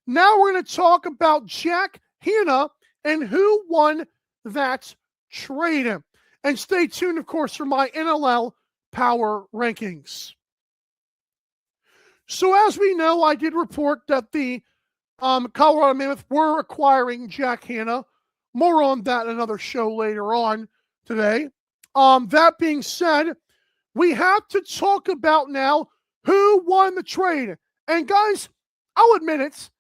Now we're going to talk about Jack Hanna and who won that trade. And stay tuned, of course, for my NLL Power Rankings. So as we know, I did report that the Colorado Mammoth were acquiring Jack Hanna. More on that in another show later on today. That being said, we have to talk about now who won the trade. And guys, I'll admit it.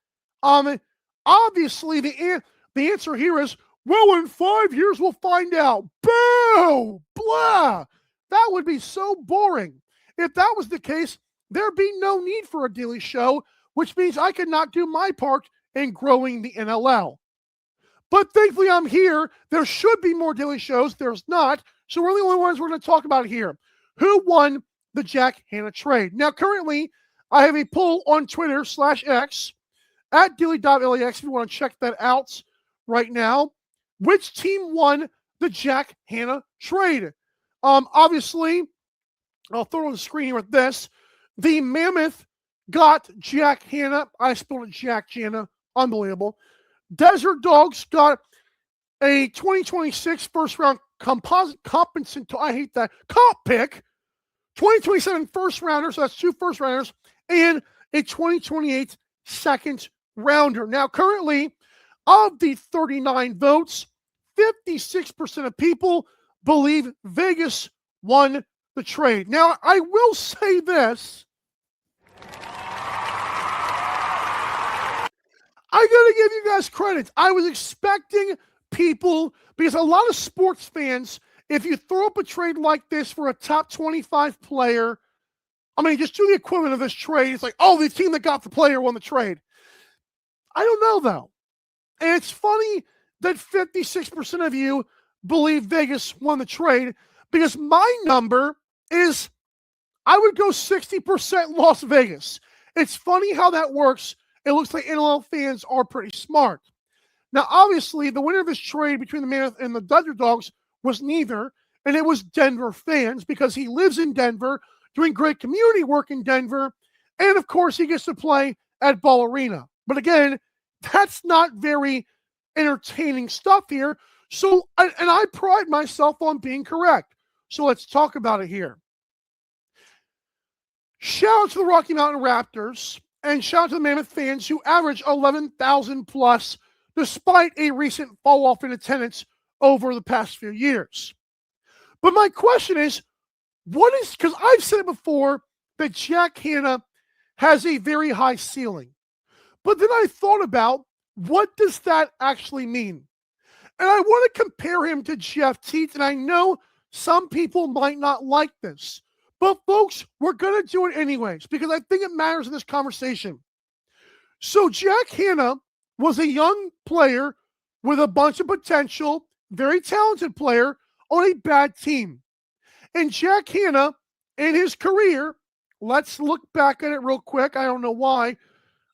Obviously, the answer here is, well, in 5 years we'll find out. Boo! Blah! That would be so boring. If that was the case, there'd be no need for a daily show, which means I could not do my part in growing the NLL. But thankfully I'm here. There should be more daily shows. There's not. So we're the only ones we're going to talk about here. Who won the Jack Hanna trade? Now, currently, I have a poll on Twitter /X at Dilly.LAX if you want to check that out right now. Which team won the Jack Hanna trade? Obviously, I'll throw it on the screen here with this. The Mammoth got Jack Hanna. I spelled it Jack Hanna. Unbelievable. Desert Dogs got a 2026 first round composite compensant. I hate that. Comp pick. 2027 first rounder. So that's 2 first rounders. And a 2028 second rounder. Now, currently, of the 39 votes, 56% of people believe Vegas won the trade. Now, I will say this. I got to give you guys credit. I was expecting people, because a lot of sports fans, if you throw up a trade like this for a top 25 player, I mean, just do the equivalent of this trade. It's like, oh, the team that got the player won the trade. I don't know, though. And it's funny that 56% of you believe Vegas won the trade, because my number is, I would go 60% Las Vegas. It's funny how that works. It looks like NLL fans are pretty smart. Now, obviously, the winner of this trade between the Mammoth and the Desert Dogs was neither, and it was Denver fans, because he lives in Denver, doing great community work in Denver, and of course, he gets to play at Ball Arena. But again, that's not very entertaining stuff here. So, and I pride myself on being correct. So let's talk about it here. Shout out to the Rocky Mountain Raptors, and shout out to the Mammoth fans who average 11,000 plus despite a recent fall off in attendance over the past few years. But my question is, because I've said it before that Jack Hanna has a very high ceiling. But then I thought about, what does that actually mean? And I want to compare him to Jeff Teat, and I know some people might not like this. But folks, we're going to do it anyways, because I think it matters in this conversation. So Jack Hanna was a young player with a bunch of potential, very talented player on a bad team. And Jack Hanna, in his career, let's look back at it real quick. I don't know why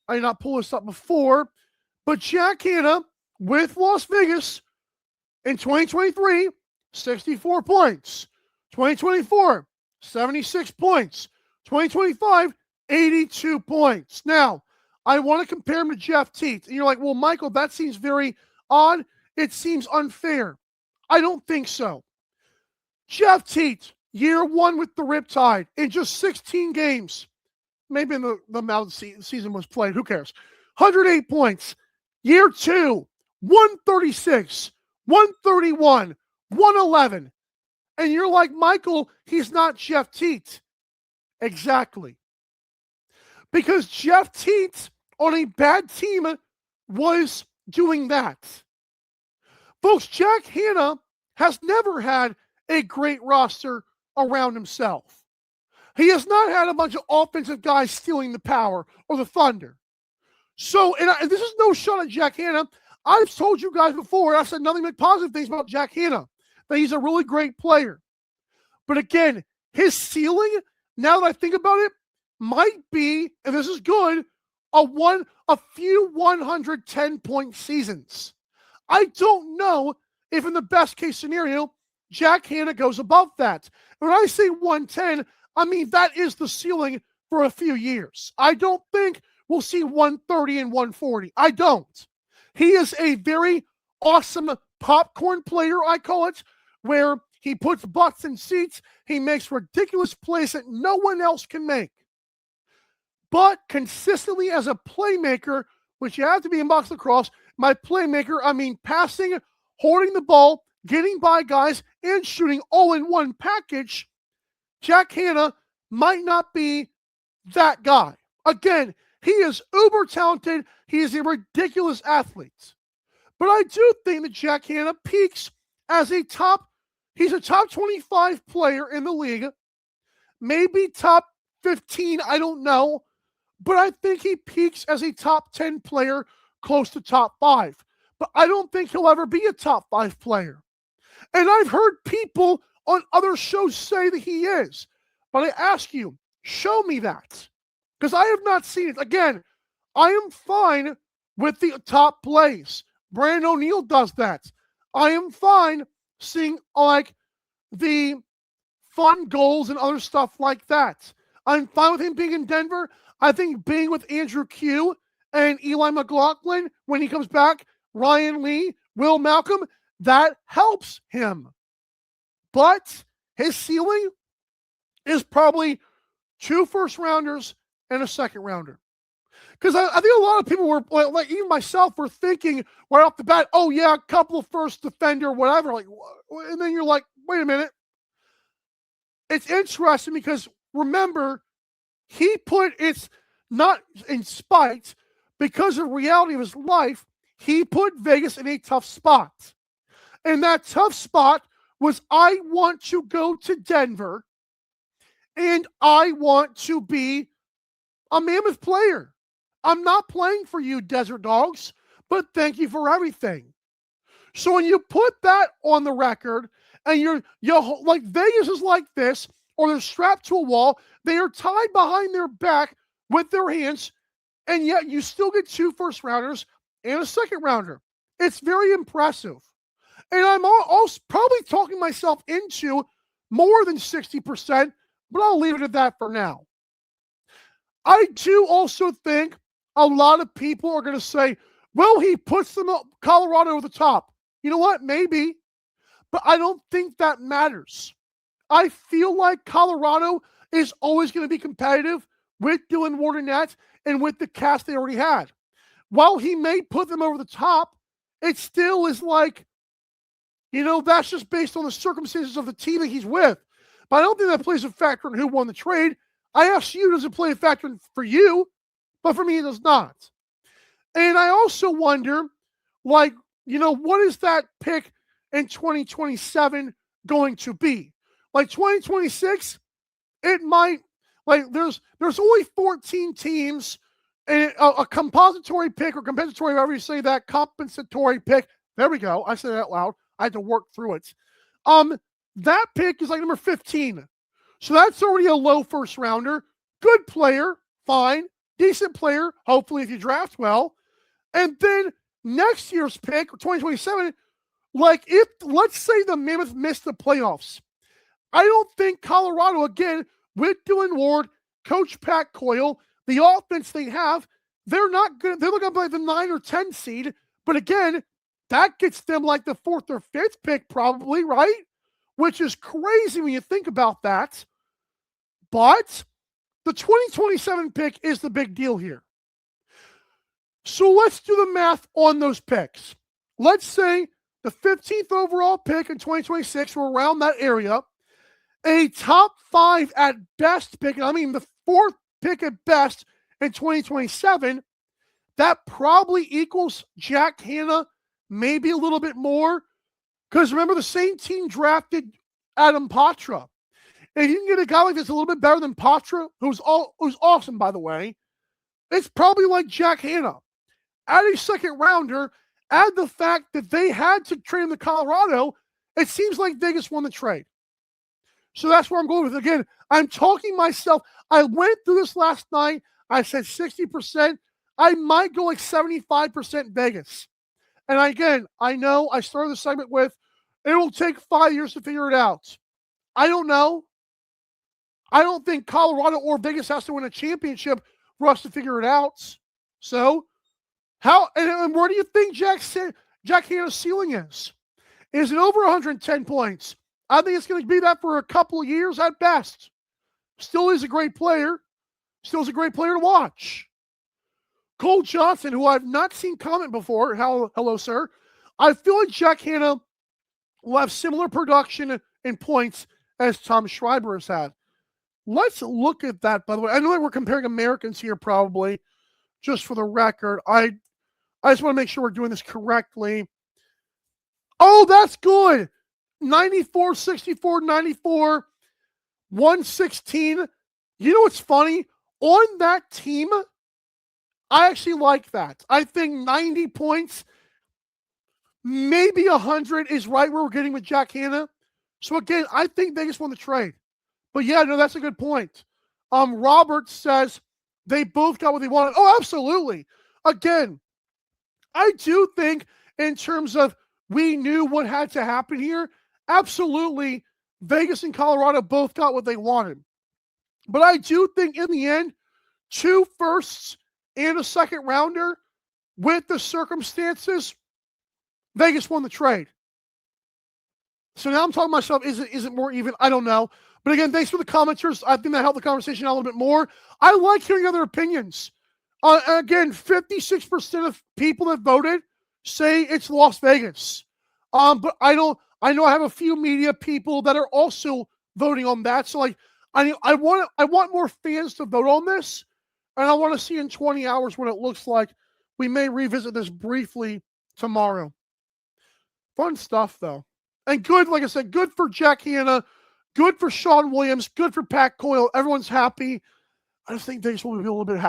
I did not pull this up before, but Jack Hanna with Las Vegas in 2023, 64 points. 2024, 76 points. 2025, 82 points. Now, I want to compare him to Jeff Teat. And you're like, well, Michael, that seems very odd. It seems unfair. I don't think so. Jeff Teat, year 1 with the Riptide, in just 16 games. Maybe in the amount the season was played. Who cares? 108 points. Year 2, 136, 131, 111. And you're like, Michael, he's not Jeff Teat. Exactly. Because Jeff Teat on a bad team was doing that. Folks, Jack Hanna has never had a great roster around himself. He has not had a bunch of offensive guys stealing the power or the thunder. So, and this is no shot at Jack Hanna. I've told you guys before, I've said nothing but positive things about Jack Hanna, that he's a really great player. But again, his ceiling, now that I think about it, might be, and this is good, a few 110-point seasons. I don't know if in the best case scenario, Jack Hanna goes above that. When I say 110, I mean that is the ceiling for a few years. I don't think will see 130 and 140. I don't. He is a very awesome popcorn player, I call it, where he puts butts in seats. He makes ridiculous plays that no one else can make. But consistently as a playmaker, which you have to be in box lacrosse, my playmaker, I mean passing, holding the ball, getting by guys, and shooting all in one package, Jack Hanna might not be that guy. Again, he is uber talented. He is a ridiculous athlete. But I do think that Jack Hanna peaks as he's a top 25 player in the league, maybe top 15, I don't know. But I think he peaks as a top 10 player, close to top 5. But I don't think he'll ever be a top 5 player. And I've heard people on other shows say that he is. But I ask you, show me that. Because I have not seen it. Again, I am fine with the top plays. Brandon O'Neill does that. I am fine seeing like the fun goals and other stuff like that. I'm fine with him being in Denver. I think being with Andrew Q and Eli McLaughlin when he comes back, Ryan Lee, Will Malcolm, that helps him. But his ceiling is probably 2 first-rounders and a second-rounder. Because I think a lot of people were, like even myself, were thinking right off the bat, oh yeah, a couple of first defender, whatever. Like, and then you're like, wait a minute. It's interesting because remember, he put it's not in spite, because of the reality of his life, he put Vegas in a tough spot. And that tough spot was, I want to go to Denver and I want to be a Mammoth player. I'm not playing for you, Desert Dogs, but thank you for everything. So when you put that on the record and you're like Vegas is like this, or they're strapped to a wall, they are tied behind their back with their hands, and yet you still get 2 first-rounders and a second-rounder. It's very impressive. And I'm also probably talking myself into more than 60%, but I'll leave it at that for now. I do also think a lot of people are going to say, well, he puts them up, Colorado over the top. You know what? Maybe. But I don't think that matters. I feel like Colorado is always going to be competitive with Dylan Wardenette and with the cast they already had. While he may put them over the top, it still is like, that's just based on the circumstances of the team that he's with. But I don't think that plays a factor in who won the trade. I ask you, does it play a factor for you? But for me, it does not. And I also wonder, what is that pick in 2027 going to be? Like 2026, it might, there's only 14 teams, and a compository pick or compensatory, however you say that, compensatory pick. There we go. I said it out loud. I had to work through it. That pick is like number 15. So that's already a low first rounder. Good player, fine. Decent player, hopefully, if you draft well. And then next year's pick, 2027, if, let's say the Mammoth missed the playoffs, I don't think Colorado, again, with Dylan Ward, Coach Pat Coyle, the offense they have, they're looking to play the 9 or 10 seed. But again, that gets them like the 4th or 5th pick probably, right? Which is crazy when you think about that. But the 2027 pick is the big deal here. So let's do the math on those picks. Let's say the 15th overall pick in 2026, we're around that area. A top 5 at best pick, I mean the 4th pick at best in 2027, that probably equals Jack Hanna, maybe a little bit more. Because remember, the same team drafted Adam Patra. And if you can get a guy like this a little bit better than Patra, who's awesome, by the way, it's probably like Jack Hanna. Add a second rounder, add the fact that they had to trade him to Colorado, it seems like Vegas won the trade. So that's where I'm going with it. Again, I'm talking myself. I went through this last night. I said 60%. I might go like 75% Vegas. And again, I know I started the segment with, it will take 5 years to figure it out. I don't know. I don't think Colorado or Vegas has to win a championship for us to figure it out. So, how and where do you think Jack Hanna's ceiling is? Is it over 110 points? I think it's going to be that for a couple of years at best. Still is a great player. Still is a great player to watch. Cole Johnson, who I've not seen comment before. Hello, sir. I feel like Jack Hanna will have similar production and points as Tom Schreiber has had. Let's look at that, by the way. I know that we're comparing Americans here, probably, just for the record. I just want to make sure we're doing this correctly. Oh, that's good. 94, 64, 94, 116. You know what's funny? On that team, I actually like that. I think 90 points, maybe 100 is right where we're getting with Jack Hanna. So again, I think Vegas won the trade. But yeah, no, that's a good point. Robert says they both got what they wanted. Oh, absolutely. Again, I do think in terms of we knew what had to happen here, absolutely, Vegas and Colorado both got what they wanted. But I do think in the end, 2 firsts and a second rounder with the circumstances, Vegas won the trade. So now I'm talking to myself, is it more even? I don't know. But again, thanks for the commenters. I think that helped the conversation out a little bit more. I like hearing other opinions. Again, 56% of people that voted say it's Las Vegas. But I know I have a few media people that are also voting on that. So like, I want more fans to vote on this, and I want to see in 20 hours what it looks like. We may revisit this briefly tomorrow. Fun stuff though, and good. Like I said, good for Jack Hanna, good for Sean Williams, good for Pat Coyle. Everyone's happy. I just think Vegas will be a little bit happy.